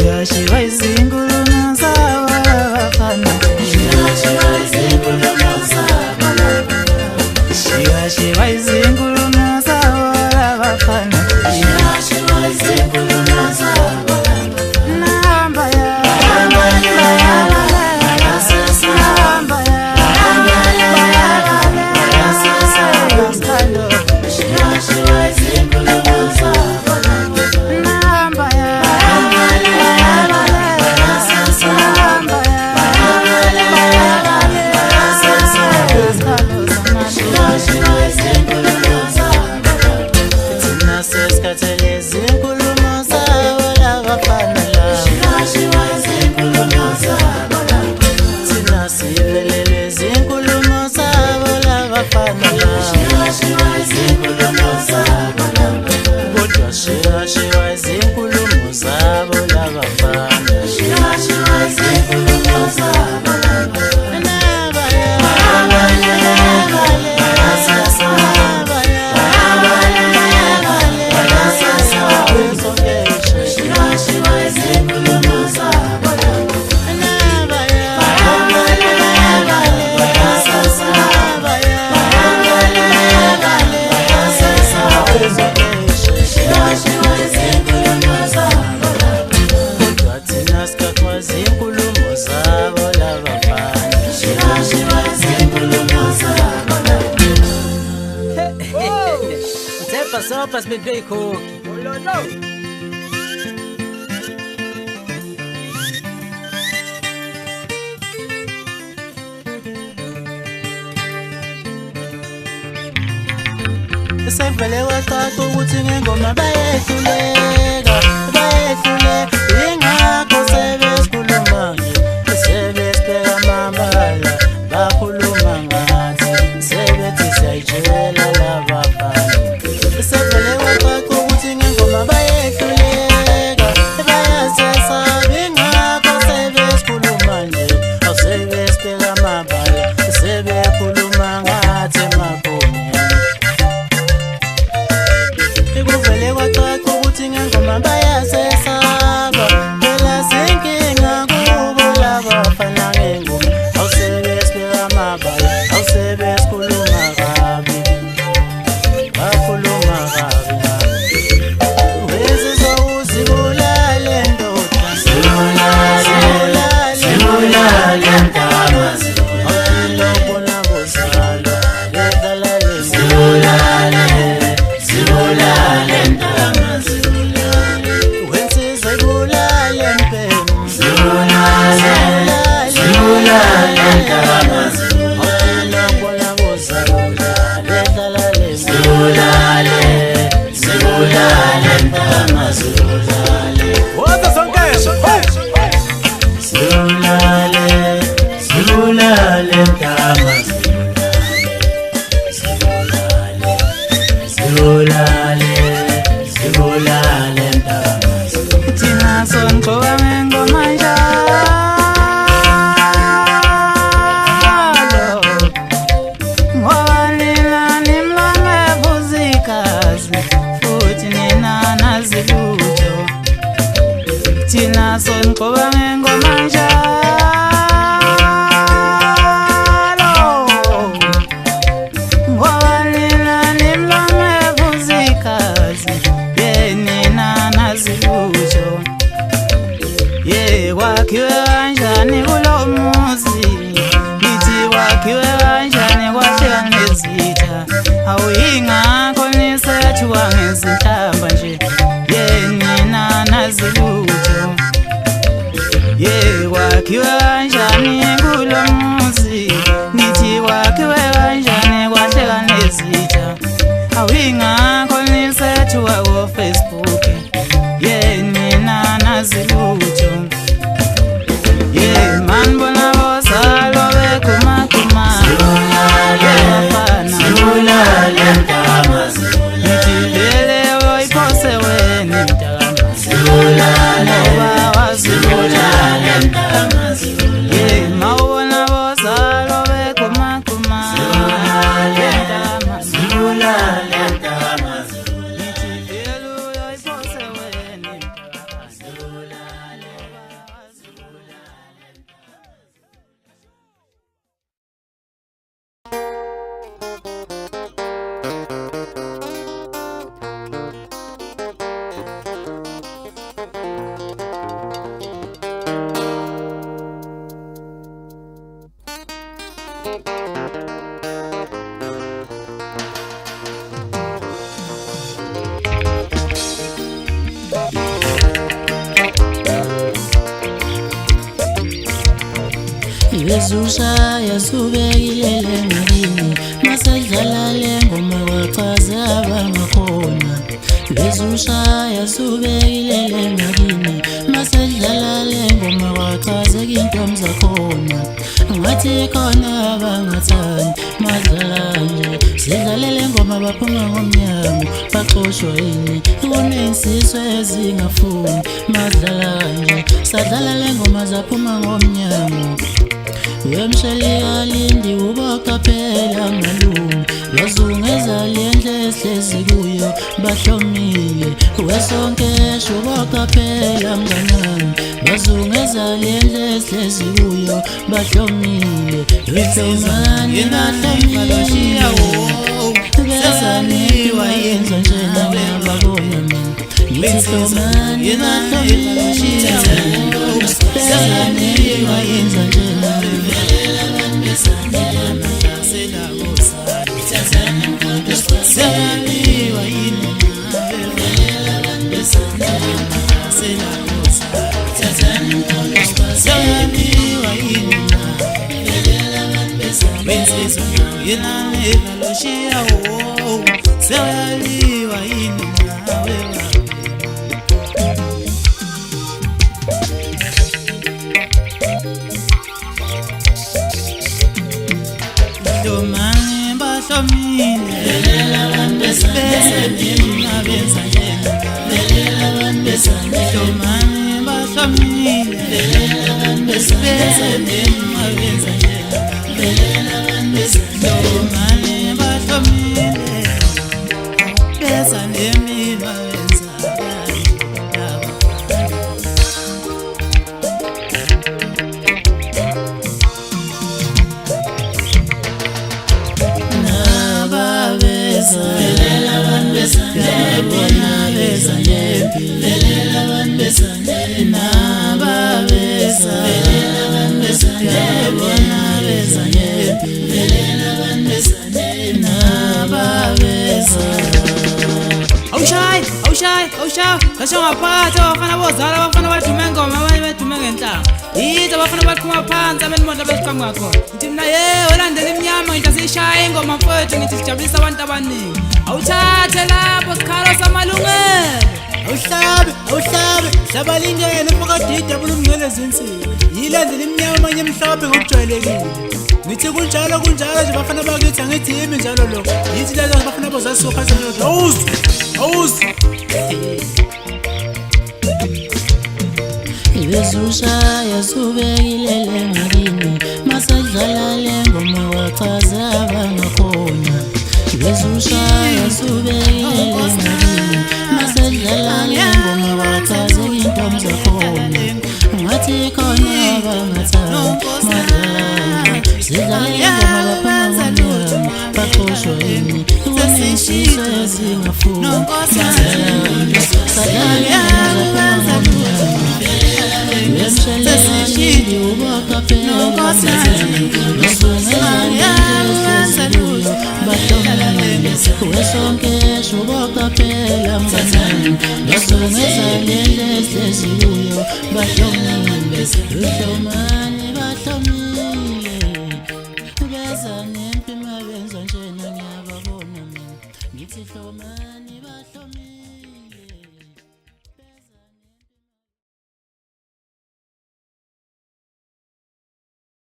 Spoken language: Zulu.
Shiva izinkulumo zabo labafana. Shiva izinkulumo zabo labafana. Shiva izinkulumo zabo labafana. Shiva izinkulumo zabo labafana. Namba ya sopas me dei cook. Sevele watatu ukuthi ngengoma bayehluleka ingakho sebesikhuluma nje sebesibheka amabala bakhuluma ngathi sebethi siyayitshela labafana. Sevele watatu ukuthi ngengoma bayehluleka bayasesaba ingakho sebesikhuluma nje sebesibheka amabala sebekhuluma ngathi emakhona. Ikuvele kwacaca ukuthi ngengoma bayasesaba phela senkinga kubo labafana ngengoma awusebesibeka amabala awusebesikhuluma kabi bakhuluma kabi wezizwa uzibulale ndoda zibulale ntama awulobona bozalo ledlala zibulale ntama wensiza ibulale mpema zibulale ntama awulobona bozalo ledlala zibulale ntama woza sonke zibulale ntama zibulale ntama thina sonqoba ngengoma njalo ngoba nina nimlame buzikazi futhi nina nazilutho. Thina sonqoba ngengoma njalo ngoba nina nimlame buzikazi nina nazilutho. Wakhiwe kanjani kulo muzi ngithi wakhiwe kanjani kwahleka nezitha awuyingakho nisethiwa ngezinhlamba nje nina nazilutho. Wakhiwe kanjani kulo muzi ngithi wakhiwe kanjani kwahleka nezitha awuyingakho nisethiwa ko-Facebook nina nazilutho. Man bona bozalo bekhumaguma zibulale ntama ngithilele oyiphose wena mntaka ngoba wazibulale ntama Bezushaya subekilele ngakini masedlala le ngoma wachaza abangakhona. Bezushaya subekilele ngakini masedlala le ngoma wachaza intombi zakhona. Ngathi khona abangathani madlala nje sidlalele ngoma baphuma ngomnyango baxoshwa yini kunensizwe ezingafuni madlala nje sadlala le ngoma zaphuma ngomnyango. Uyamsheli alindi ubaka phela malume yazungeza lendle esihlezi kuyo bahlomile wesonke shubaka phela mnganami bazungeza lendle esihlezi kuyo bahlomile ihlomani bahlomile besani wayenza njena babona mina ihlomani bahlomile besani wayenza njena Domani bahlomile velela abantu besane abenza njena velela abantu besane domani bahlomile velela abantu besane abenza njena velela abantu besane domani bahlomile besane abenza velela abantu besane bona besane velela abantu besane nababesa velela abantu besane bona besane velela abantu besane nababesa. Awushayi kasho ngaphansi abafana bozala abafana bathume ngoma abanye bethume ngenhlanga yithi abafana baqhuma phansi abelimoto besiqhamuka khona ngithi mina olandela imnyama ngithi asishaya ingoma mfowethu ngithi sijabulisa abantu abaningi awuthathe lapho sikhala samalungelo awuhlabe hlabalingene phakadida bulungele zinsimbi yilandela imnyama amanye mhlophe ngokujwayelekile ngithi kunjalo nje bafana bakithi angithi yimi njalo lo yithi lezi bafana bozasukhaza awuzi Bezushaya subekilele ngakini masedlala le ngoma wachaza abangakhona. Bezushaya subekilele ngakini masedlala le ngoma wachaza intombi zakhona. Ngathi khona abangathani madlala sidlala ingoma baphuma ngomnyango baxoshwa yini kunensizwe ezingafuni Yemsheli ubaka phela wesonke shubaka phela mnganami basungeza lendle esihlezi kuyo bahlomile uhlomani bahlomile